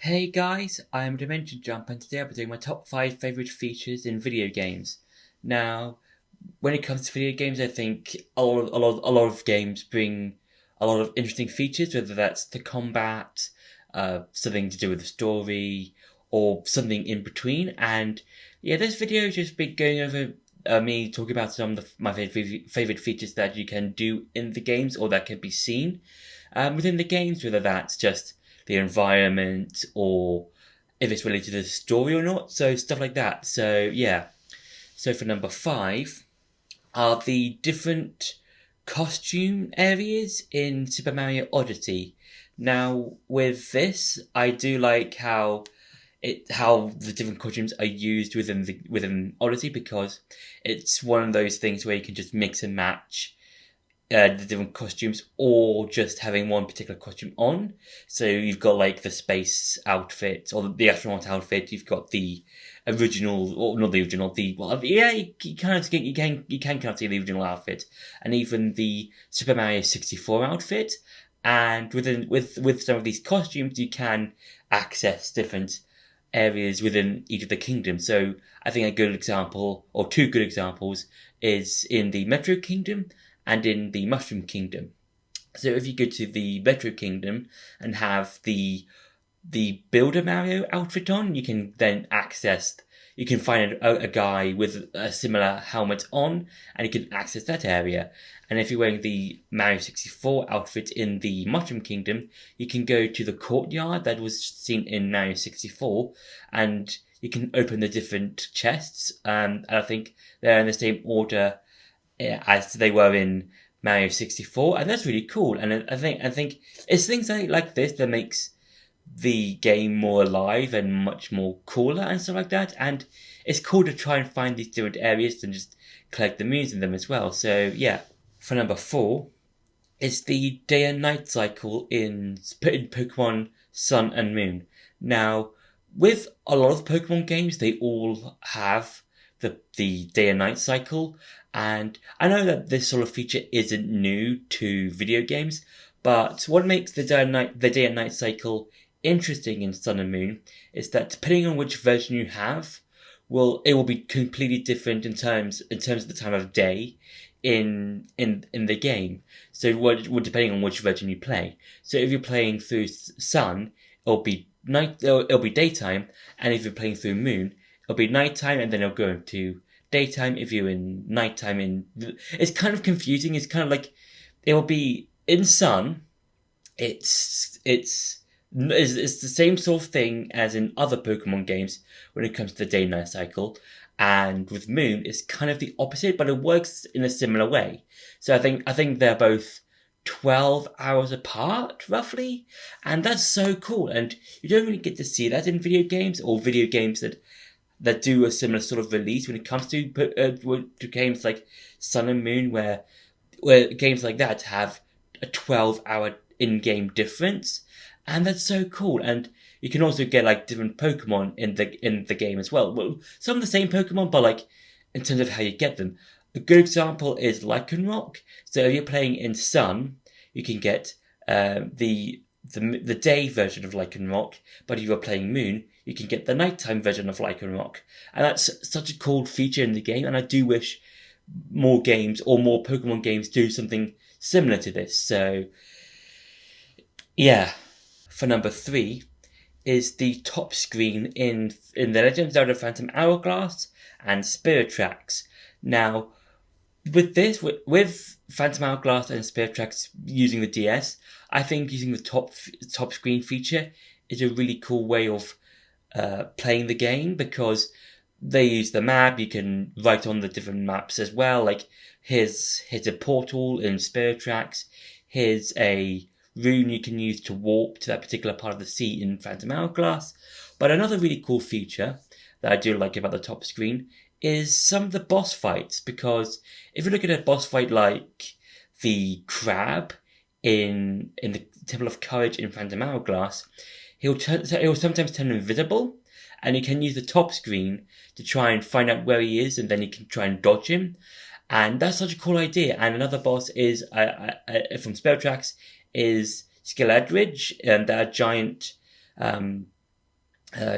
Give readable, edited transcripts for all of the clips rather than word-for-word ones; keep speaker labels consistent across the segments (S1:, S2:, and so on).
S1: Hey guys, I'm Dimension Jump and today I'll be doing my top 5 favourite features in video games. Now, when it comes to video games, I think a lot of games bring a lot of interesting features, whether that's the combat, something to do with the story, or something in between. And yeah, this video has just been going over me talking about some of my favorite features that you can do in the games or that can be seen within the games, whether that's just the environment or if it's related to the story or not. So stuff like that. So yeah. So for number 5 are the different costume areas in Super Mario Odyssey. Now with this, I do like how the different costumes are used within Odyssey, because it's one of those things where you can just mix and match the different costumes, or just having one particular costume on. So you've got like the space outfit or the astronaut outfit. You've got the original, or not the original, the well, yeah, you can kind of see the original outfit, and even the Super Mario 64 outfit. And with some of these costumes, you can access different areas within each of the kingdoms. So I think a good example, or two good examples, is in the Metro Kingdom and in the Mushroom Kingdom. So if you go to the Metro Kingdom and have the Builder Mario outfit on, you can find a guy with a similar helmet on, and you can access that area. And if you're wearing the Mario 64 outfit in the Mushroom Kingdom, you can go to the courtyard that was seen in Mario 64, and you can open the different chests. And I think they're in the same order as they were in Mario 64, and that's really cool. And I think it's things like this that makes the game more alive and much more cooler and stuff like that. And it's cool to try and find these different areas and just collect the moons in them as well. So yeah, for number 4, it's the day and night cycle in Pokemon Sun and Moon. Now, with a lot of Pokemon games, they all have the day and night cycle. And I know that this sort of feature isn't new to video games, but what makes the day and night cycle interesting in Sun and Moon is that depending on which version you have, it will be completely different in terms of the time of day in the game. So depending on which version you play. So if you're playing through Sun, it'll be it'll be daytime, and if you're playing through Moon, it'll be nighttime, and then it'll go into daytime if you're in nighttime. It's kind of confusing. It's kind of like it will be in Sun. It's the same sort of thing as in other Pokemon games when it comes to the day and night cycle. And with Moon, it's kind of the opposite, but it works in a similar way. So I think they're both 12 hours apart, roughly. And that's so cool. And you don't really get to see that in video games, or video games that do a similar sort of release when it comes to games like Sun and Moon, where games like that have a 12-hour in-game difference. And that's so cool. And you can also get like different Pokemon in the game as well. Well, some of the same Pokemon, but like in terms of how you get them. A good example is Lycanroc. So if you're playing in Sun, you can get the day version of Lycanroc, but if you're playing Moon, you can get the nighttime version of Lycanroc. And that's such a cool feature in the game, and I do wish more games or more Pokemon games do something similar to this. So yeah. For number 3 is the top screen in The Legend of Zelda Phantom Hourglass and Spirit Tracks. Now, with Phantom Hourglass and Spirit Tracks using the DS, I think using the top screen feature is a really cool way of playing the game, because they use the map. You can write on the different maps as well. Like here's a portal in Spirit Tracks. Here's a rune you can use to warp to that particular part of the sea in Phantom Hourglass. But another really cool feature that I do like about the top screen is some of the boss fights, because if you look at a boss fight like the crab in the Temple of Courage in Phantom Hourglass, he'll sometimes turn invisible, and you can use the top screen to try and find out where he is, and then you can try and dodge him. And that's such a cool idea. And another boss is from Spirit Tracks is Skeledridge, and that giant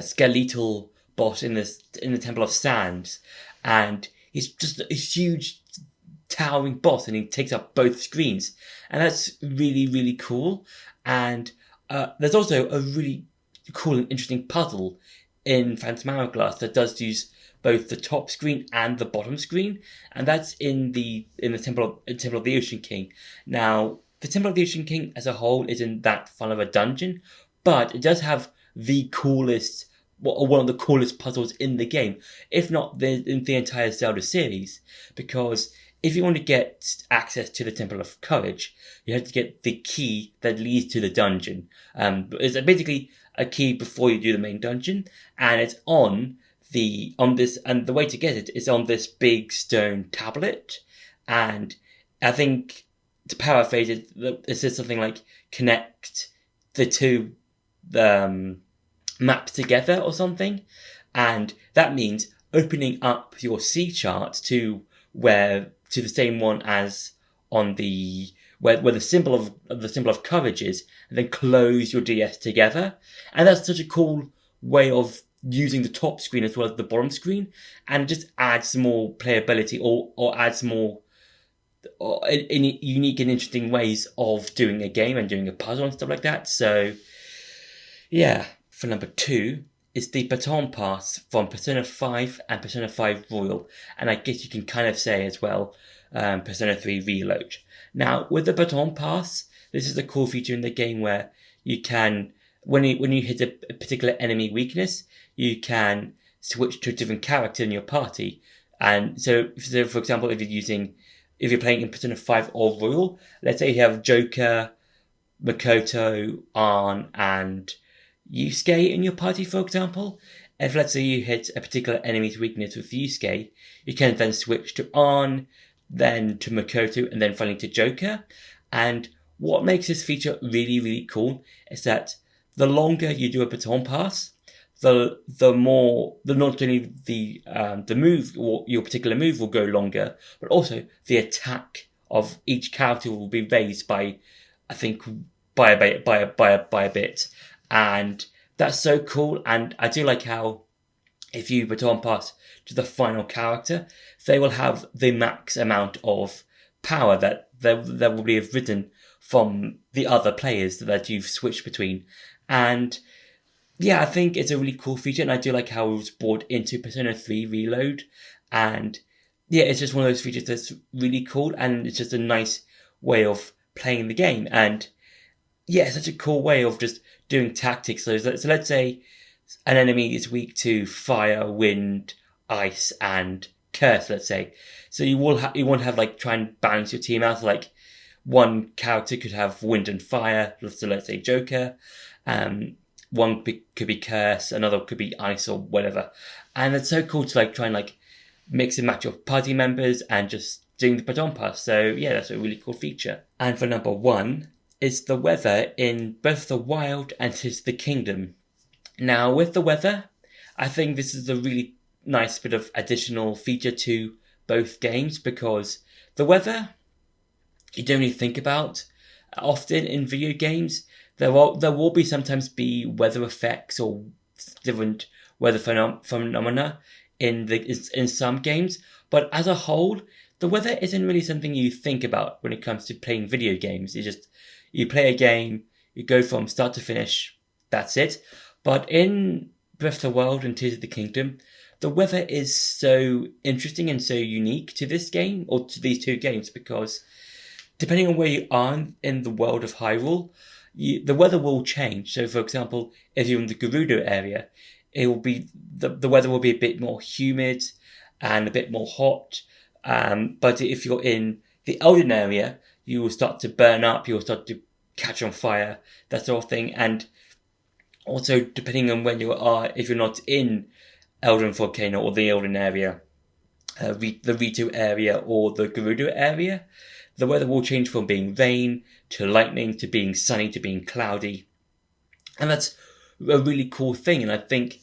S1: skeletal boss in the Temple of Sands, and he's just a huge towering boss, and he takes up both screens, and that's really really cool. And there's also a really cool and interesting puzzle in Phantom Hourglass that does use both the top screen and the bottom screen, and that's in the Temple of the Ocean King. Now, the Temple of the Ocean King as a whole isn't that fun of a dungeon, but it does have the coolest, or one of the coolest puzzles in the game, if not in the entire Zelda series, because if you want to get access to the Temple of Courage, you have to get the key that leads to the dungeon. It's basically a key before you do the main dungeon, and it's on this, and the way to get it is on this big stone tablet. And I think, to paraphrase it, it says something like connect the two maps together or something, and that means opening up your C chart to the same one as on the where the symbol of courage is, and then close your DS together. And that's such a cool way of using the top screen as well as the bottom screen, and it just adds more playability, or adds more in unique and interesting ways of doing a game and doing a puzzle and stuff like that. So yeah, for number 2 is the Baton Pass from Persona 5 and Persona 5 Royal, and I guess you can kind of say as well Persona 3 Reload. Now, with the Baton Pass, this is a cool feature in the game where you can, when you hit a particular enemy weakness, you can switch to a different character in your party. And so for example, if you're playing in Persona 5 or Royal, let's say you have Joker, Makoto, Arn, and Yusuke in your party, for example. If, let's say, you hit a particular enemy's weakness with Yusuke, you can then switch to Arn, then to Makoto, and then finally to Joker. And what makes this feature really, really cool is that the longer you do a Baton Pass, the not only the move, or your particular move, will go longer, but also the attack of each character will be raised by, I think, by a bit. And that's so cool. And I do like how, if you Baton Pass to the final character, they will have the max amount of power that will be written from the other players that you've switched between. And yeah, I think it's a really cool feature, and I do like how it was brought into Persona 3 Reload. And yeah, it's just one of those features that's really cool, and it's just a nice way of playing the game. And yeah, it's such a cool way of just doing tactics. So let's say an enemy is weak to fire, wind, ice, and curse, let's say. So you want to have, like, try and balance your team out. Like, one character could have wind and fire, so let's say Joker. One could be curse, another could be ice or whatever. And it's so cool to, like, try and, like, mix and match your party members and just doing the Baton Pass. So yeah, that's a really cool feature. And for number 1 is the weather in both the Wild and Tears of the Kingdom. Now, with the weather, I think this is a really nice bit of additional feature to both games, because the weather you don't really think about often in video games. There will be sometimes be weather effects or different weather phenomena in some games, but as a whole, the weather isn't really something you think about when it comes to playing video games. You play a game, you go from start to finish, that's it. But in Breath of the Wild and Tears of the Kingdom, the weather is so interesting and so unique to this game, or to these two games, because depending on where you are in the world of Hyrule, the weather will change. So, for example, if you're in the Gerudo area, it will be the weather will be a bit more humid and a bit more hot. But if you're in the Elden area, you will start to burn up, you will start to catch on fire, that sort of thing. And also, depending on where you are, if you're not in Elden Volcano or the Elden area, the Rito area or the Gerudo area, the weather will change from being rain to lightning to being sunny to being cloudy. And that's a really cool thing. And I think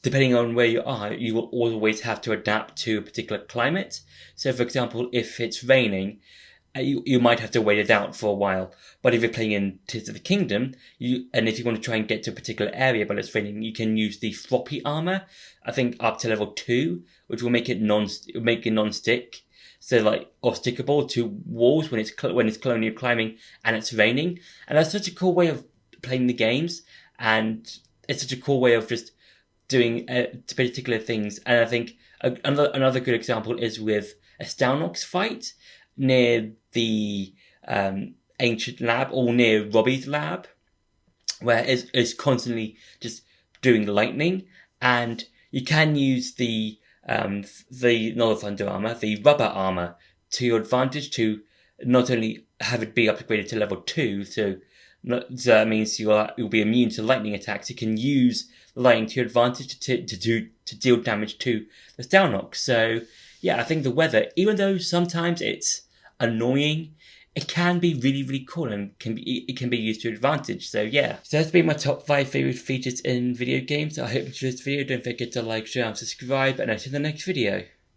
S1: depending on where you are, you will always have to adapt to a particular climate. So, for example, if it's raining, you might have to wait it out for a while. But if you're playing in Tears of the Kingdom, and if you want to try and get to a particular area but it's raining, you can use the floppy armor. I think up to level 2, which will make it non-stick, so like or stickable to walls when it's you're climbing and it's raining. And that's such a cool way of playing the games, and it's such a cool way of just doing particular things. And I think another good example is with a Stalnox fight near the ancient lab, or near Robbie's lab, where it's constantly just doing lightning, and you can use the not the thunder armor, the rubber armor, to your advantage to not only have it be upgraded to level 2, so that means you'll be immune to lightning attacks. You can use lightning to your advantage to deal damage to the Stalnox. So yeah, I think the weather, even though sometimes it's annoying, it can be really, really cool, and it can be used to advantage. So yeah, so that's been my top 5 favorite features in video games. I hope you enjoyed this video. Don't forget to like, share, and subscribe, and I'll see you in the next video.